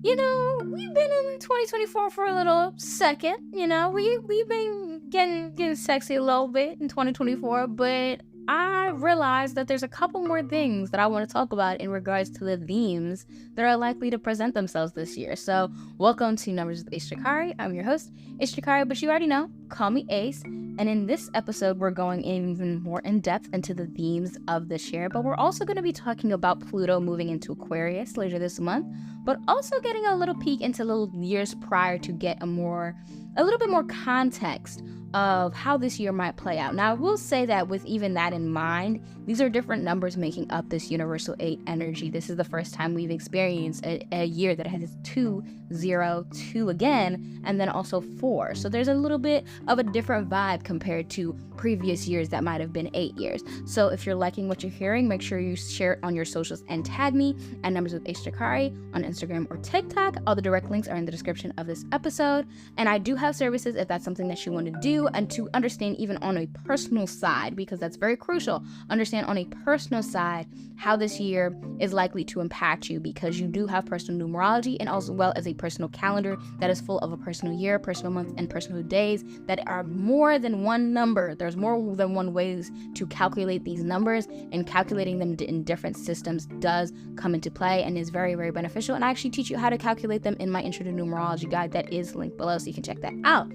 we've been in 2024 for a little second. We've been getting sexy a little bit in 2024, but I realized that there's a couple more things that I want to talk about in regards to the themes that are likely to present themselves this year. So, welcome to Numbers with Ishikari. I'm your host, Ishikari, but you already know, call me Ace. And in this episode, we're going even more in depth into the themes of this year, but we're also going to be talking about Pluto moving into Aquarius later this month, but also getting a little peek into little years prior to get a little bit more context of how this year might play out. Now, I will say that with even that in mind, these are different numbers making up this universal 8 energy. This is the first time we've experienced a year that has 2, 0, 2 again, and then also 4. So there's a little bit of a different vibe compared to previous years that might have been 8 years. So if you're liking what you're hearing, make sure you share it on your socials and tag me at Numbers with Ishikari on Instagram or TikTok. All the direct links are in the description of this episode. And I do have services if that's something that you want to do, and to understand even on a personal side, because that's very crucial. Understand on a personal side how this year is likely to impact you, because you do have personal numerology and also well as a personal calendar that is full of a personal year, personal month, and personal days that are more than one number. There's more than one ways to calculate these numbers, and calculating them in different systems does come into play and is very, very beneficial. And I actually teach you how to calculate them in my Intro to Numerology guide that is linked below, so you can check that out.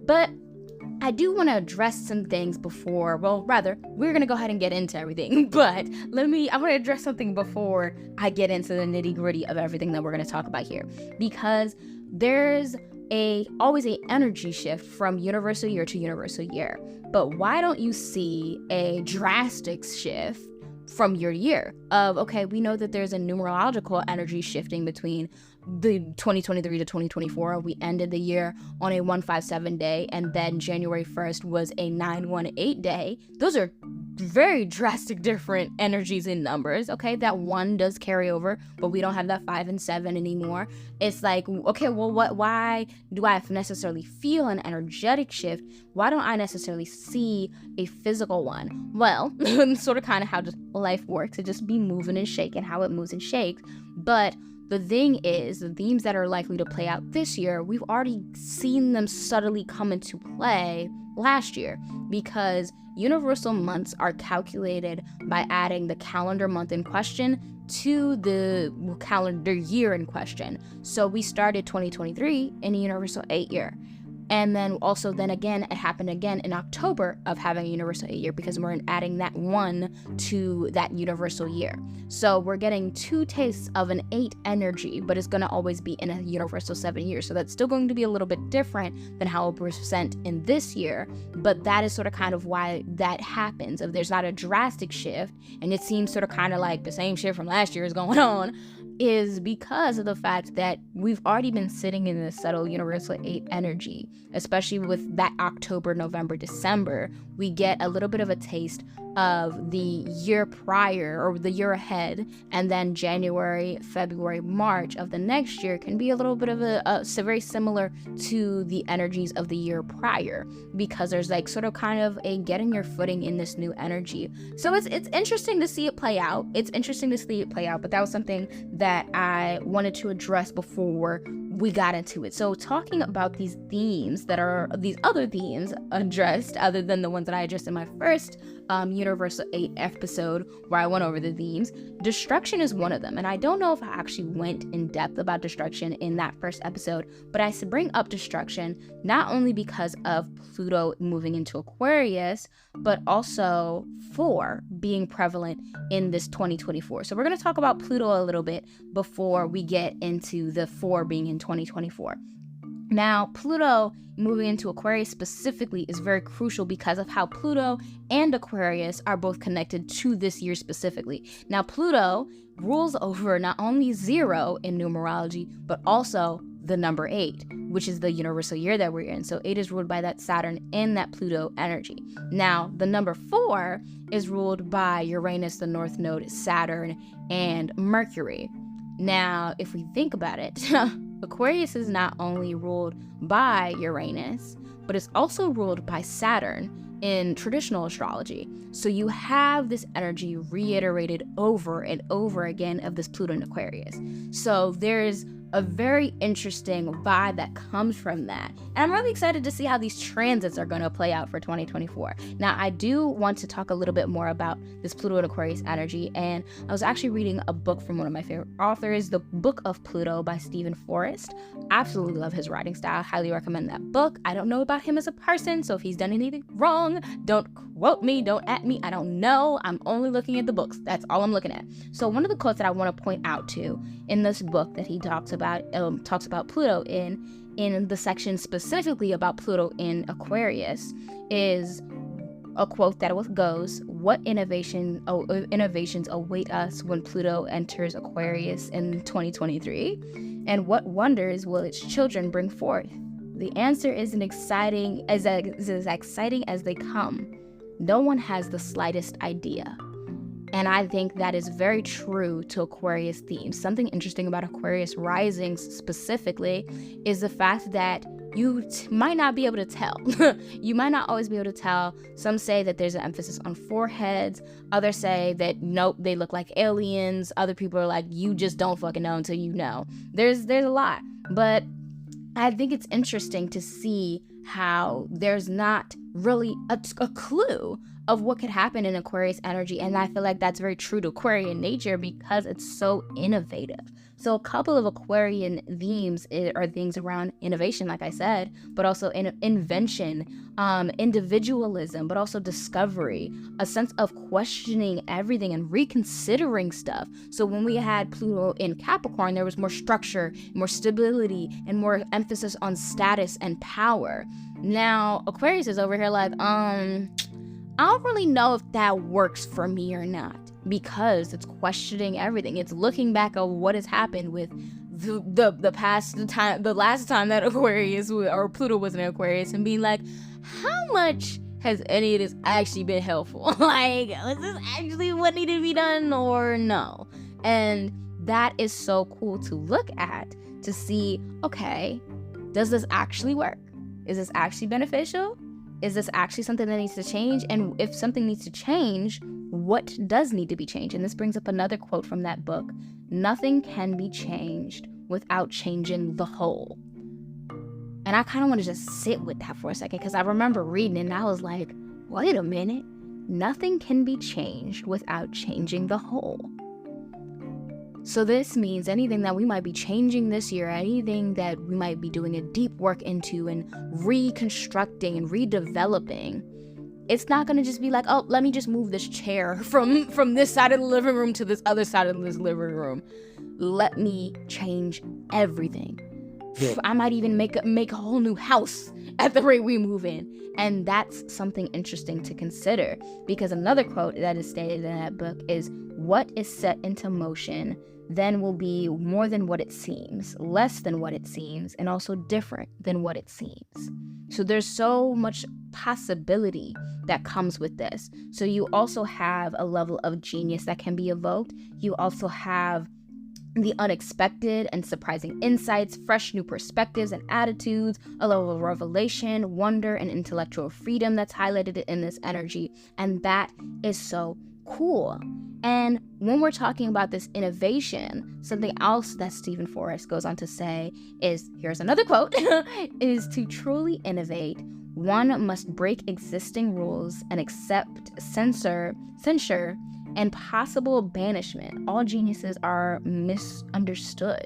But I do want to address some things before, we're going to go ahead and get into everything, but I want to address something before I get into the nitty gritty of everything that we're going to talk about here, because there's always a energy shift from universal year to universal year. But why don't you see a drastic shift from year to year of, okay, we know that there's a numerological energy shifting between the 2023 to 2024. We ended the year on a 157 day, and then January 1st was a 918 day. Those are very drastic different energies in numbers. Okay, that 1 does carry over, but we don't have that 5 and 7 anymore. It's like, okay, well, why do I necessarily feel an energetic shift? Why don't I necessarily see a physical one? Well, sort of kind of how just life works. It just be moving and shaking, how it moves and shakes. But the thing is, the themes that are likely to play out this year, we've already seen them subtly come into play last year, because universal months are calculated by adding the calendar month in question to the calendar year in question. So we started 2023 in a universal 8 year. And then again, it happened again in October of having a universal 8 year, because we're adding that 1 to that universal year. So we're getting 2 tastes of an 8 energy, but it's going to always be in a universal 7 years. So that's still going to be a little bit different than how it was present in this year. But that is sort of kind of why that happens. If there's not a drastic shift, and it seems sort of kind of like the same shit from last year is going on, is because of the fact that we've already been sitting in this subtle universal 8 energy, especially with that October, November, December. We get a little bit of a taste of the year prior or the year ahead, and then January, February, March of the next year can be a little bit of a very similar to the energies of the year prior, because there's like sort of kind of a getting your footing in this new energy. So it's interesting to see it play out. But that was something that I wanted to address before we got into it. So talking about these themes that are these other themes addressed other than the ones that I addressed in my first Universal 8 episode where I went over the themes, destruction is one of them. And I don't know if I actually went in depth about destruction in that first episode, but I bring up destruction not only because of Pluto moving into Aquarius, but also 4 being prevalent in this 2024. So we're going to talk about Pluto a little bit before we get into the 4 being in 2024. Now, Pluto moving into Aquarius specifically is very crucial because of how Pluto and Aquarius are both connected to this year specifically. Now, Pluto rules over not only 0 in numerology, but also the number 8, which is the universal year that we're in. So 8 is ruled by that Saturn and that Pluto energy. Now, the number 4 is ruled by Uranus, the North Node, Saturn, and Mercury. Now, if we think about it, Aquarius is not only ruled by Uranus, but it's also ruled by Saturn in traditional astrology. So you have this energy reiterated over and over again of this Pluto in Aquarius. So there's a very interesting vibe that comes from that. And I'm really excited to see how these transits are going to play out for 2024. Now, I do want to talk a little bit more about this Pluto and Aquarius energy. And I was actually reading a book from one of my favorite authors, The Book of Pluto by Stephen Forrest. Absolutely love his writing style. Highly recommend that book. I don't know about him as a person, so if he's done anything wrong, don't quote me, don't at me. I don't know. I'm only looking at the books. That's all I'm looking at. So one of the quotes that I want to point out to in this book that he talks about Pluto in the section specifically about Pluto in Aquarius is a quote that goes, "What innovations await us when Pluto enters Aquarius in 2023? And what wonders will its children bring forth? The answer is as exciting as they come. No one has the slightest idea." And I think that is very true to Aquarius themes. Something interesting about Aquarius risings specifically is the fact that you might not be able to tell. You might not always be able to tell. Some say that there's an emphasis on foreheads. Others say that nope, they look like aliens. Other people are like, you just don't fucking know until you know. There's a lot. But I think it's interesting to see how there's not really a clue of what could happen in Aquarius energy. And I feel like that's very true to Aquarian nature because it's so innovative. So a couple of Aquarian themes are things around innovation, like I said, but also invention, individualism, but also discovery, a sense of questioning everything and reconsidering stuff. So when we had Pluto in Capricorn, there was more structure, more stability, and more emphasis on status and power. Now, Aquarius is over here like, I don't really know if that works for me or not, because it's questioning everything. It's looking back at what has happened with the last time that Aquarius or Pluto was in Aquarius, and being like, how much has any of this actually been helpful? Like, was this actually what needed to be done or no? And that is so cool to look at, to see, okay, does this actually work? Is this actually beneficial? Is this actually something that needs to change? And if something needs to change, what does need to be changed? And this brings up another quote from that book. Nothing can be changed without changing the whole. And I kind of want to just sit with that for a second, because I remember reading it and I was like, wait a minute. Nothing can be changed without changing the whole. So this means anything that we might be changing this year, anything that we might be doing a deep work into and reconstructing and redeveloping, it's not going to just be like, oh, let me just move this chair from this side of the living room to this other side of this living room. Let me change everything. I might even make a whole new house at the rate we move in. And that's something interesting to consider, because another quote that is stated in that book is, what is set into motion then will be more than what it seems, less than what it seems, and also different than what it seems. So there's so much possibility that comes with this. So you also have a level of genius that can be evoked. You also have the unexpected and surprising insights, fresh new perspectives and attitudes, a level of revelation, wonder, and intellectual freedom that's highlighted in this energy. And that is so cool. And when we're talking about this innovation, something else that Stephen Forrest goes on to say is, here's another quote, is to truly innovate, one must break existing rules and accept censure, and possible banishment. All geniuses are misunderstood.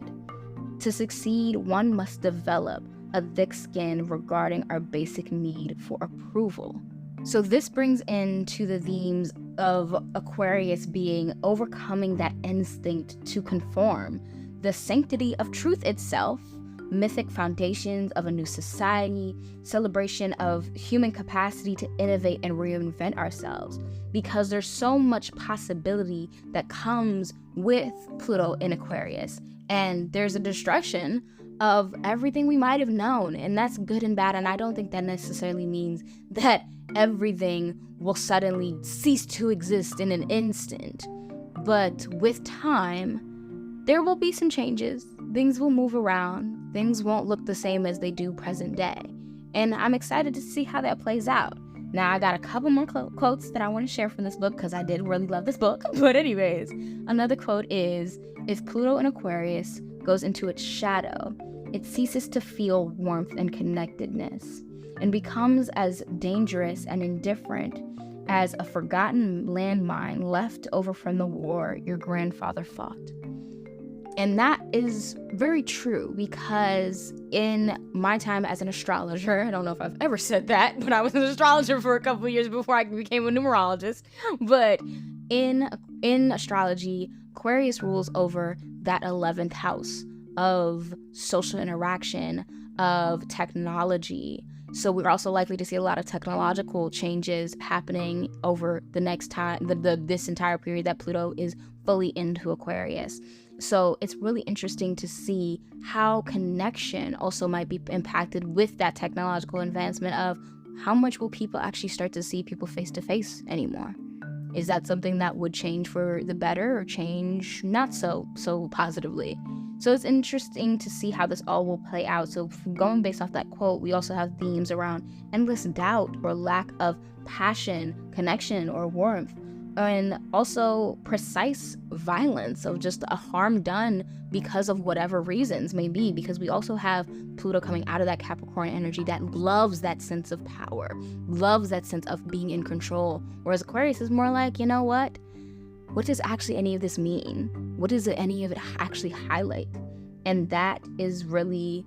To succeed, one must develop a thick skin regarding our basic need for approval. So this brings into the themes of Aquarius being overcoming that instinct to conform, the sanctity of truth itself, mythic foundations of a new society, celebration of human capacity to innovate and reinvent ourselves, because there's so much possibility that comes with Pluto in Aquarius. And there's a destruction of everything we might have known, and that's good and bad. And I don't think that necessarily means that everything will suddenly cease to exist in an instant. But with time, there will be some changes. Things will move around. Things won't look the same as they do present day. And I'm excited to see how that plays out. Now, I got a couple more quotes that I want to share from this book because I did really love this book. But anyways, another quote is, if Pluto in Aquarius goes into its shadow, it ceases to feel warmth and connectedness and becomes as dangerous and indifferent as a forgotten landmine left over from the war your grandfather fought. And that is very true, because in my time as an astrologer, I don't know if I've ever said that, but I was an astrologer for a couple of years before I became a numerologist. But in astrology, Aquarius rules over that 11th house of social interaction, of technology. So we're also likely to see a lot of technological changes happening over the next time, this entire period that Pluto is fully into Aquarius. So it's really interesting to see how connection also might be impacted with that technological advancement of how much will people actually start to see people face to face anymore? Is that something that would change for the better or change not so positively? So it's interesting to see how this all will play out. So going based off that quote, we also have themes around endless doubt or lack of passion, connection, or warmth. And also precise violence of just a harm done because of whatever reasons may be, because we also have Pluto coming out of that Capricorn energy that loves that sense of power, loves that sense of being in control, whereas Aquarius is more like, you know what does actually any of this mean? What does any of it actually highlight? And that is really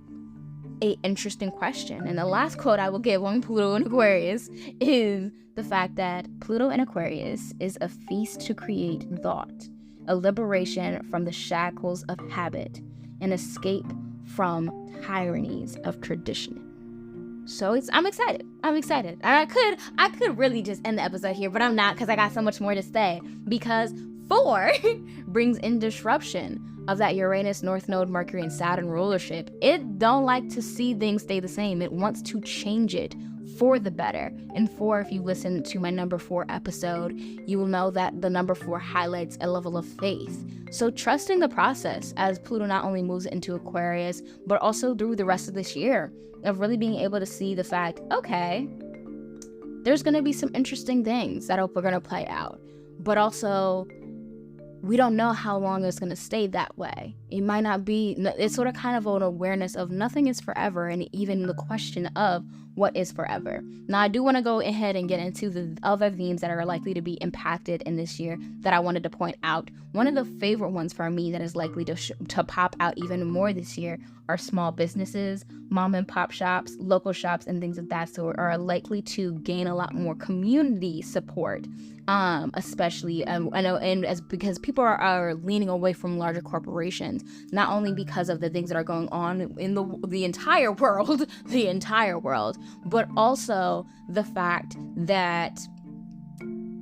a interesting question. And the last quote I will give on Pluto and Aquarius is the fact that Pluto and Aquarius is a feast to create thought, a liberation from the shackles of habit, an escape from tyrannies of tradition. So I'm excited. And I could really just end the episode here, but I'm not, because I got so much more to say. Because 4 brings in disruption of that Uranus, North Node, Mercury, and Saturn rulership. It don't like to see things stay the same. It wants to change it for the better. And 4, if you listen to my number 4 episode, you will know that the number 4 highlights a level of faith. So trusting the process as Pluto not only moves into Aquarius, but also through the rest of this year, of really being able to see the fact, okay, there's going to be some interesting things that are going to play out. But also, we don't know how long it's going to stay that way. It might not be, it's sort of kind of an awareness of nothing is forever, and even the question of what is forever. Now, I do want to go ahead and get into the other themes that are likely to be impacted in this year that I wanted to point out. One of the favorite ones for me that is likely to pop out even more this year are small businesses, mom and pop shops, local shops, and things of that sort are likely to gain a lot more community support. Especially, I know, and because people are leaning away from larger corporations, not only because of the things that are going on in the entire world, but also the fact that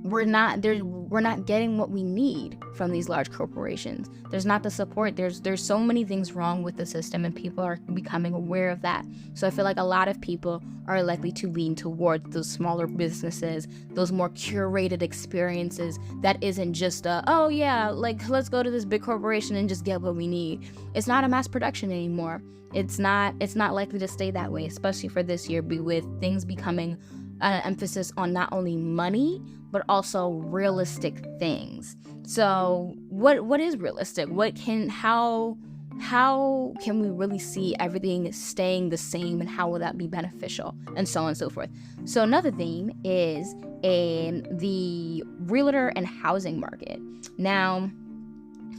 we're not getting what we need from these large corporations. There's not the support. There's so many things wrong with the system, and people are becoming aware of that. So I feel like a lot of people are likely to lean towards those smaller businesses, those more curated experiences that isn't just let's go to this big corporation and just get what we need. It's not a mass production anymore. It's not likely to stay that way, especially for this year, with things becoming an emphasis on not only money, but also realistic things. So what is realistic? How can we really see everything staying the same, and how will that be beneficial, and so on and so forth. So another theme is in the realtor and housing market. Now,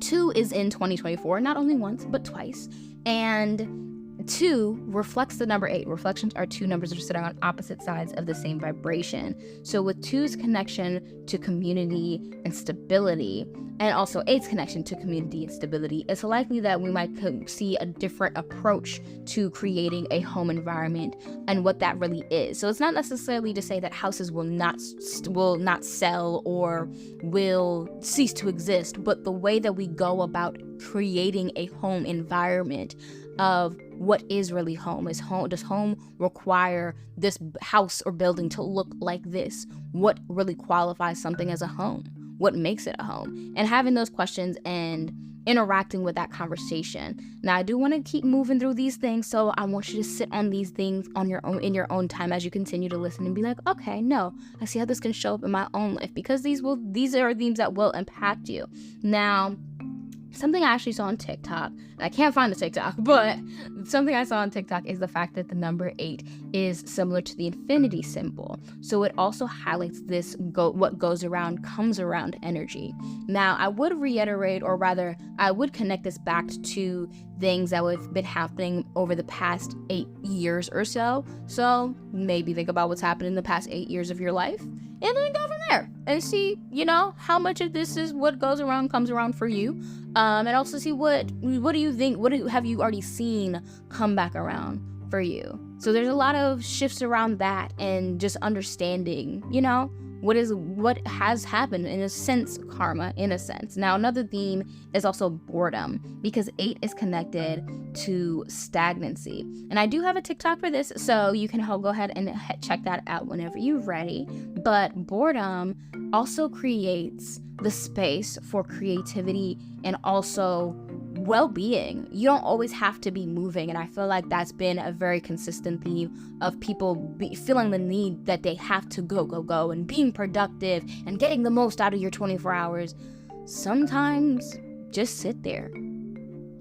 2 is in 2024, not only once, but twice. And 2 reflects the number 8. Reflections are 2 numbers that are sitting on opposite sides of the same vibration. So with 2's connection to community and stability, and also 8's connection to community and stability, it's likely that we might see a different approach to creating a home environment and what that really is. So it's not necessarily to say that houses will not sell or will cease to exist, but the way that we go about creating a home environment of what is really home. Does home require this house or building to look like this? What really qualifies something as a home? What makes it a home? And having those questions and interacting with that conversation. Now, I do want to keep moving through these things, so I want you to sit on these things on your own, in your own time, as you continue to listen and be like, okay, no, I see how this can show up in my own life, because these are themes that will impact you. Now, something I actually saw on TikTok, and I can't find the TikTok, but something I saw on TikTok is the fact that the number 8 is similar to the infinity symbol. So it also highlights this what goes around comes around energy. Now, I would reiterate, or rather, I would connect this back to things that have been happening over the past 8 years or so. So maybe think about what's happened in the past 8 years of your life, and then go from there and see, how much of this is what goes around comes around for you. And also see what do you think, have you already seen come back around for you? So there's a lot of shifts around that, and just understanding, what has happened, in a sense, karma, in a sense. Now, another theme is also boredom, because 8 is connected to stagnancy. And I do have a TikTok for this, so you can go ahead and check that out whenever you're ready. But boredom also creates the space for creativity and also well-being. You don't always have to be moving, and I feel like that's been a very consistent theme of people feeling the need that they have to go and being productive and getting the most out of your 24 hours. Sometimes just sit there.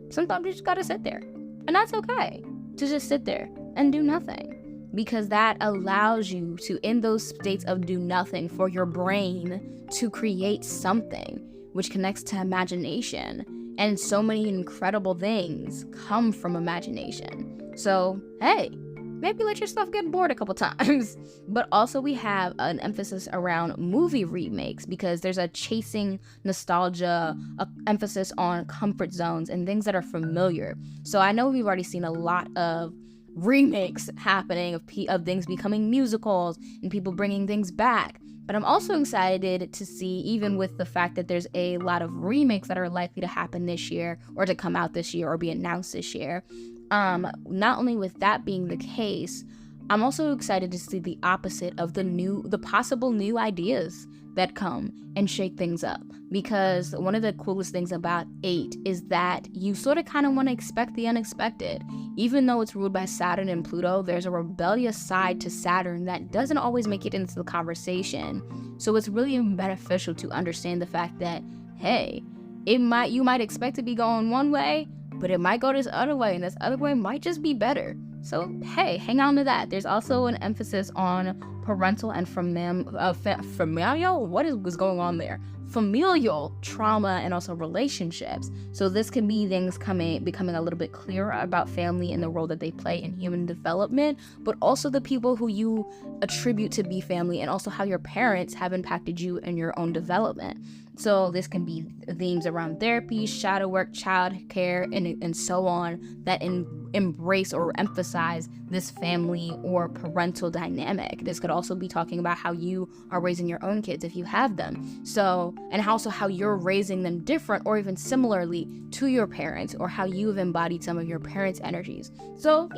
Sometimes you just gotta sit there, and that's okay to just sit there and do nothing, because that allows you to, in those states of do nothing, for your brain to create something, which connects to imagination. And so many incredible things come from imagination. So, hey, maybe let yourself get bored a couple times. But also we have an emphasis around movie remakes, because there's a chasing nostalgia, a emphasis on comfort zones and things that are familiar. So I know we've already seen a lot of remakes happening of things becoming musicals and people bringing things back. But I'm also excited to see, even with the fact that there's a lot of remakes that are likely to happen this year, or to come out this year, or be announced this year. Not only with that being the case, I'm also excited to see the opposite of the possible new ideas that come and shake things up. Because one of the coolest things about 8 is that you sort of kind of want to expect the unexpected. Even though it's ruled by Saturn and Pluto, there's a rebellious side to Saturn that doesn't always make it into the conversation. So it's really beneficial to understand the fact that, hey, you might expect to be going one way, but it might go this other way, and this other way might just be better. So, hey, hang on to that. There's also an emphasis on parental and familial, what is going on there? Familial trauma, and also relationships. So this can be things becoming a little bit clearer about family and the role that they play in human development, but also the people who you attribute to be family, and also how your parents have impacted you in your own development. So this can be themes around therapy, shadow work, child care, and so on, that embrace or emphasize this family or parental dynamic. This could also be talking about how you are raising your own kids if you have them. So, and also how you're raising them different or even similarly to your parents, or how you have embodied some of your parents' energies. So,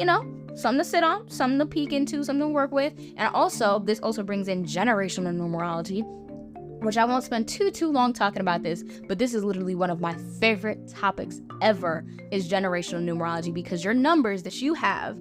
something to sit on, something to peek into, something to work with. And also, this also brings in generational numerology, which I won't spend too long talking about this, but this is literally one of my favorite topics ever, is generational numerology, because your numbers that you have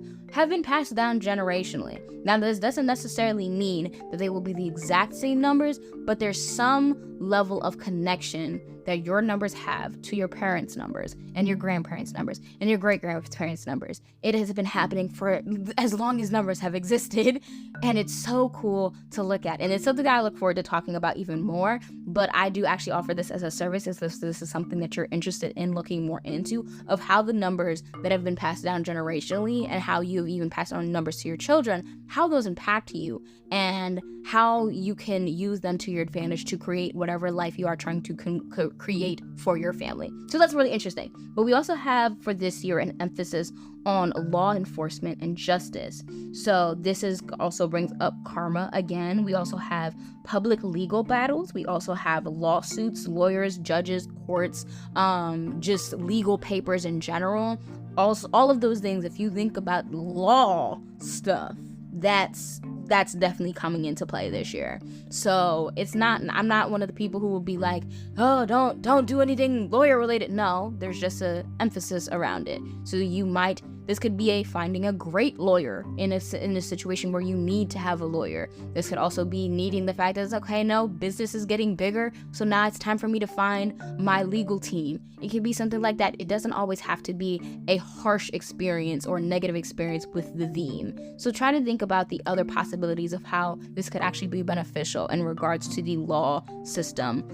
been passed down generationally. Now, this doesn't necessarily mean that they will be the exact same numbers, but there's some level of connection that your numbers have to your parents' numbers, and your grandparents' numbers, and your great-grandparents' numbers. It has been happening for as long as numbers have existed, and it's so cool to look at. And it's something that I look forward to talking about even more, but I do actually offer this as a service if this is something that you're interested in looking more into, of how the numbers that have been passed down generationally, and how you've even passed on numbers to your children, how those impact you, and how you can use them to your advantage to create whatever life you are trying to create for your family. So that's really interesting. But we also have for this year an emphasis on law enforcement and justice. So this also brings up karma again. We also have public legal battles. We also have lawsuits, lawyers, judges, courts, just legal papers in general. Also, all of those things, if you think about law stuff, that's that's definitely coming into play this year. So I'm not one of the people who will be like, oh, don't do anything lawyer related. No, there's just a emphasis around it. So this could be finding a great lawyer in a situation where you need to have a lawyer. This could also be needing the fact that it's okay, no, business is getting bigger, so now it's time for me to find my legal team. It could be something like that. It doesn't always have to be a harsh experience or negative experience with the theme. So try to think about the other possibilities of how this could actually be beneficial in regards to the law system,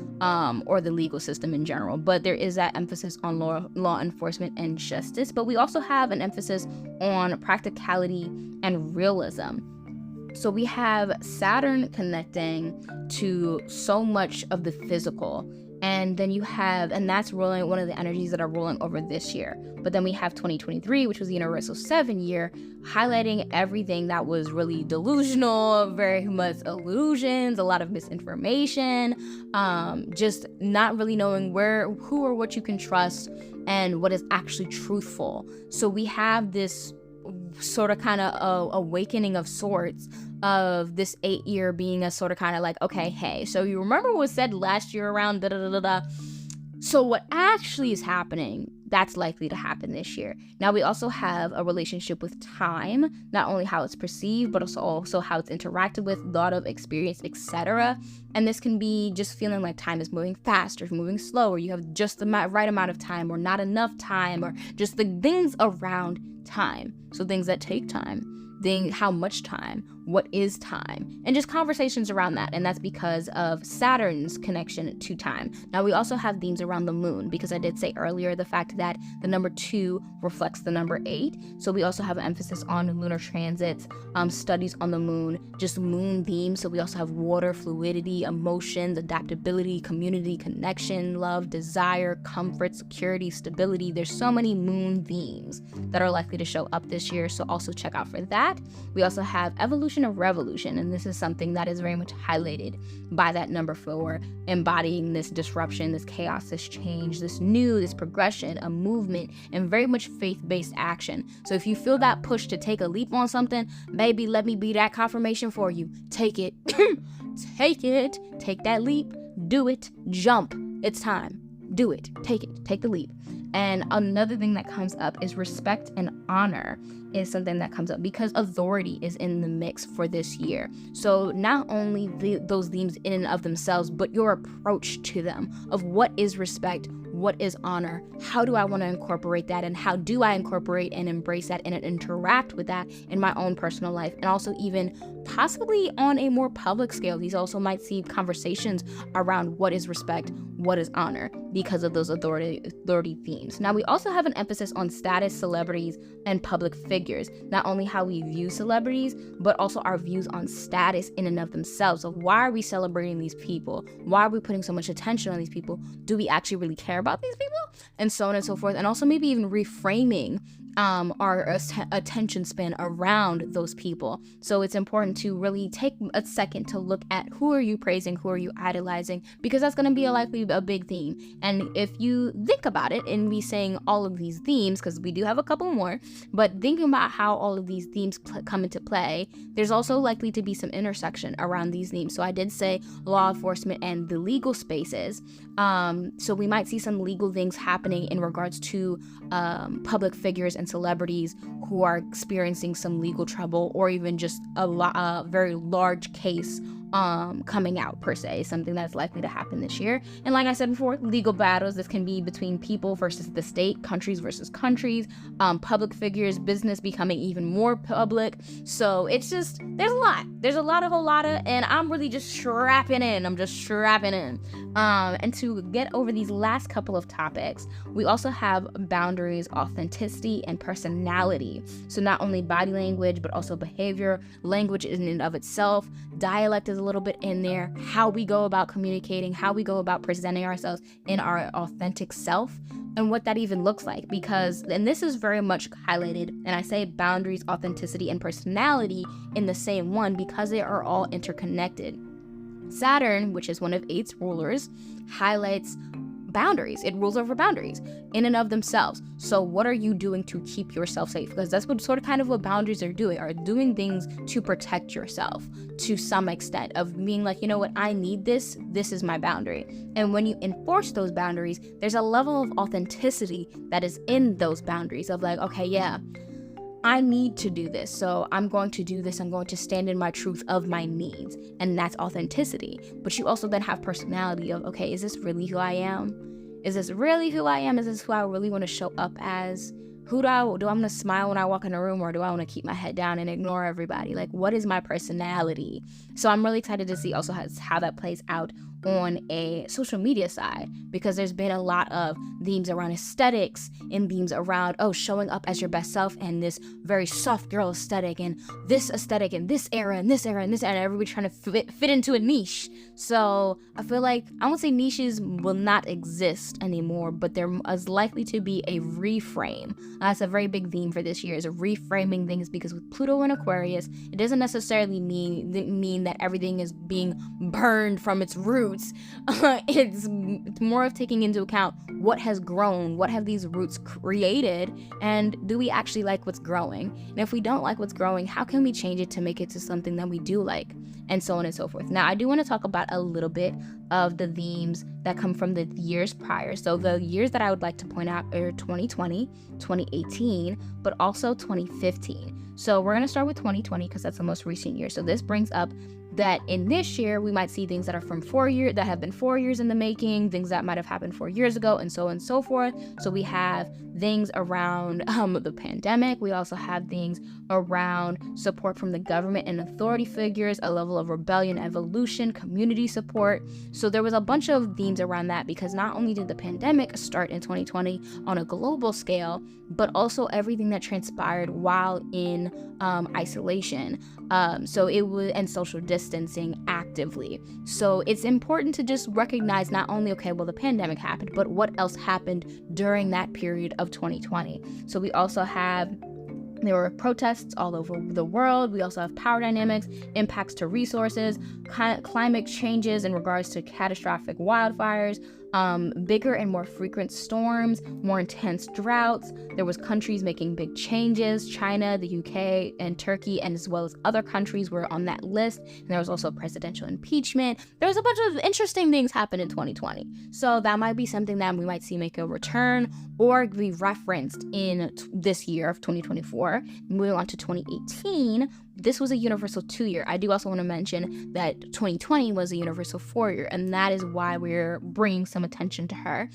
or the legal system in general. But there is that emphasis on law enforcement and justice. But we also have an emphasis on practicality and realism. So we have Saturn connecting to so much of the physical. And then and that's rolling, one of the energies that are rolling over this year. But then we have 2023, which was the Universal 7 year, highlighting everything that was really delusional, very much illusions, a lot of misinformation, just not really knowing who or what you can trust and what is actually truthful. So we have this sort of kind of awakening of sorts of this 8-year being a sort of kind of like, okay, hey, so you remember what was said last year around da-da-da-da-da? So what actually is happening, that's likely to happen this year. Now we also have a relationship with time, not only how it's perceived, but also how it's interacted with, thought of, experienced, etc. And this can be just feeling like time is moving fast or moving slow, or you have just the right amount of time or not enough time, or just the things around time. So things that take time, how much time, what is time, and just conversations around that. And that's because of Saturn's connection to time. Now we also have themes around the moon, because I did say earlier the fact that the number 2 reflects the number 8. So we also have an emphasis on lunar transits, studies on the moon, just moon themes. So we also have water, fluidity, emotions, adaptability, community, connection, love, desire, comfort, security, stability. There's so many moon themes that are likely to show up this year. So also check out for that. We also have evolution of revolution, and this is something that is very much highlighted by that number 4, embodying this disruption, this chaos, this change, this progression, a movement, and very much faith-based action. So if you feel that push to take a leap on something, baby, let me be that confirmation for you. Take it. Take it. Take that leap. Do it. Jump. It's time. Do it. Take it. Take the leap. And another thing that comes up is respect and honor is something that comes up because authority is in the mix for this year. So not only those themes in and of themselves, but your approach to them of what is respect, what is honor, how do I want to incorporate that, and how do I incorporate and embrace that and interact with that in my own personal life, and also even possibly on a more public scale. These also might see conversations around what is respect, what is honor, because of those authority themes. Now we also have an emphasis on status, celebrities, and public figures. Not only how we view celebrities, but also our views on status in and of themselves. So why are we celebrating these people? Why are we putting so much attention on these people? Do we actually really care about these people? And so on and so forth. And also maybe even reframing our attention span around those people. So it's important to really take a second to look at who are you praising, who are you idolizing, because that's going to be likely a big theme. And if you think about it, and me saying all of these themes, because we do have a couple more, but thinking about how all of these themes come into play, there's also likely to be some intersection around these themes. So I did say law enforcement and the legal spaces. So we might see some legal things happening in regards to public figures and celebrities who are experiencing some legal trouble, or even just a very large case coming out per se, something that's likely to happen this year. And like I said before, legal battles, this can be between people versus the state, countries versus countries, public figures, business becoming even more public. So it's just, there's a whole lot of, and I'm really just strapping in. And to get over these last couple of topics, we also have boundaries, authenticity, and personality. So not only body language, but also behavior, language in and of itself, dialect is a little bit in there, how we go about communicating, how we go about presenting ourselves in our authentic self, and what that even looks like. Because, and this is very much highlighted, and I say boundaries, authenticity, and personality in the same one because they are all interconnected. Saturn, which is one of 8's rulers, highlights boundaries. It rules over boundaries in and of themselves. So what are you doing to keep yourself safe? Because that's what sort of kind of what boundaries are doing things to protect yourself to some extent, of being like, you know what, I need this is my boundary. And when you enforce those boundaries, there's a level of authenticity that is in those boundaries of like, okay, yeah, I need to do this, so I'm going to do this. I'm going to stand in my truth of my needs, and that's authenticity. But you also then have personality of, okay, is this really who I am? Is this really who I am? Is this who I really want to show up as? Do I want to smile when I walk in a room, or do I want to keep my head down and ignore everybody? Like, what is my personality? So I'm really excited to see also how that plays out on a social media side, because there's been a lot of themes around aesthetics and themes around, showing up as your best self, and this very soft girl aesthetic, and this aesthetic, and this era, and this era, and this era, and everybody trying to fit into a niche. So I feel like, I won't say niches will not exist anymore, but there is likely to be a reframe. That's a very big theme for this year, is reframing things, because with Pluto in Aquarius, it doesn't necessarily mean that everything is being burned from its roots. It's more of taking into account what has grown, what have these roots created, and do we actually like what's growing? And if we don't like what's growing, how can we change it to make it to something that we do like? And so on and so forth. Now, I do want to talk about a little bit of the themes that come from the years prior. So the years that I would like to point out are 2020, 2018, but also 2015. So we're going to start with 2020 because that's the most recent year. So this brings up that in this year, we might see things that are from 4 years, that have been 4 years in the making, things that might have happened 4 years ago, and so on and so forth. So we have things around the pandemic. We also have things around support from the government and authority figures, a level of rebellion, evolution, community support. So there was a bunch of themes around that, because not only did the pandemic start in 2020 on a global scale, but also everything that transpired while in isolation. So it was, and social distancing actively. So it's important to just recognize not only, okay, well, the pandemic happened, but what else happened during that period of 2020. So we also have, there were protests all over the world. We also have power dynamics, impacts to resources, climate changes in regards to catastrophic wildfires, bigger and more frequent storms, more intense droughts. There was countries making big changes. China, the UK, and Turkey, and as well as other countries were on that list. And there was also presidential impeachment. There was a bunch of interesting things happen in 2020. So that might be something that we might see make a return or be referenced in this year of 2024. Moving on to 2018, this was a universal 2-year. I do also want to mention that 2020 was a universal 4-year, and that is why we're bringing some attention to her.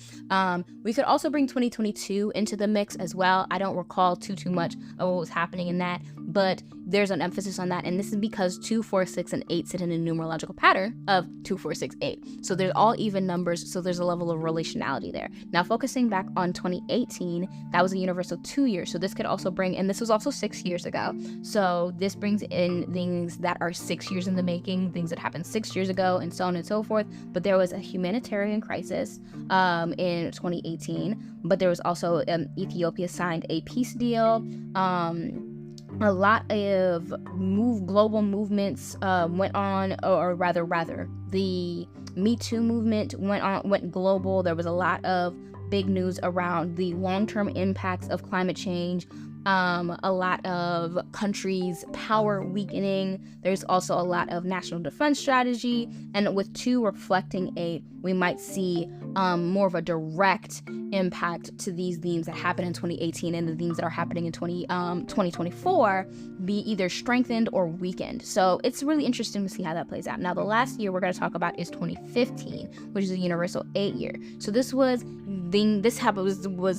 We could also bring 2022 into the mix as well. I don't recall too much of what was happening in that, but there's an emphasis on that, and this is because 2, 4, 6, and 8 sit in a numerological pattern of 2, 4, 6, 8. So there's all even numbers, so there's a level of relationality there. Now, focusing back on 2018, that was a universal 2-year, so this could also bring, and this was also 6 years ago, so this brings in things that are 6 years in the making, things that happened 6 years ago, and so on and so forth. But there was a humanitarian crisis in 2018, but there was also Ethiopia signed a peace deal. A lot of global movements went on, or rather, the Me Too movement went global. There was a lot of big news around the long-term impacts of climate change. A lot of countries' power weakening. There's also a lot of national defense strategy, and with 2 reflecting 8, we might see more of a direct impact to these themes that happened in 2018 and the themes that are happening in 2024 be either strengthened or weakened. So it's really interesting to see how that plays out. Now, the last year we're going to talk about is 2015, which is a universal 8-year. So this was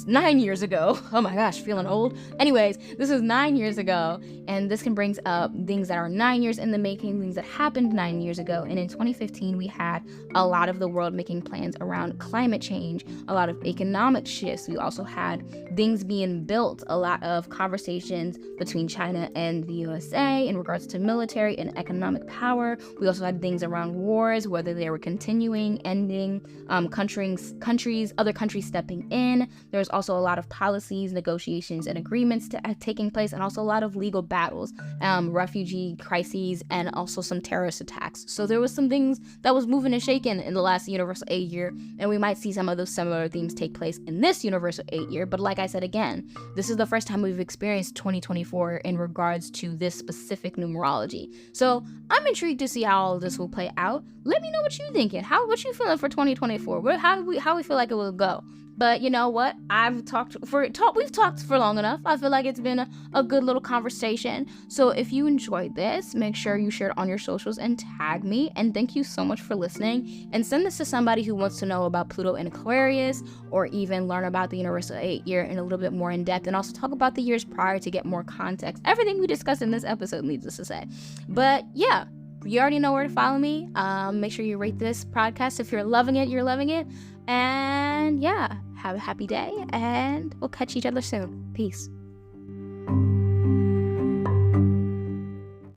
9 years ago. Oh my gosh, feeling old. Anyways, this was 9 years ago, and this can bring up things that are 9 years in the making, things that happened 9 years ago. And in 2015, we had a lot of the world making plans around climate change, a lot of economic shifts. We also had things being built, a lot of conversations between China and the USA in regards to military and economic power. We also had things around wars, whether they were continuing, ending, other countries stepping in. There's also a lot of policies, negotiations, and agreements taking place, and also a lot of legal battles, refugee crises, and also some terrorist attacks. So there was some things that was moving and shaking in the last Universal 8 year, and we might see some of those similar themes take place in this Universal 8 year. But like I said again, this is the first time we've experienced 2024 in regards to this specific numerology. So I'm intrigued to see how all of this will play out. Let me know what you're thinking. What you feeling for 2024? How we feel like it will go. But you know what? We've talked for long enough. I feel like it's been a good little conversation. So if you enjoyed this, make sure you share it on your socials and tag me. And thank you so much for listening. And send this to somebody who wants to know about Pluto and Aquarius, or even learn about the Universal 8 year in a little bit more in depth, and also talk about the years prior to get more context. Everything we discussed in this episode, needless to say. But yeah, you already know where to follow me. Make sure you rate this podcast. If you're loving it, you're loving it. And yeah, have a happy day, and we'll catch each other soon. Peace.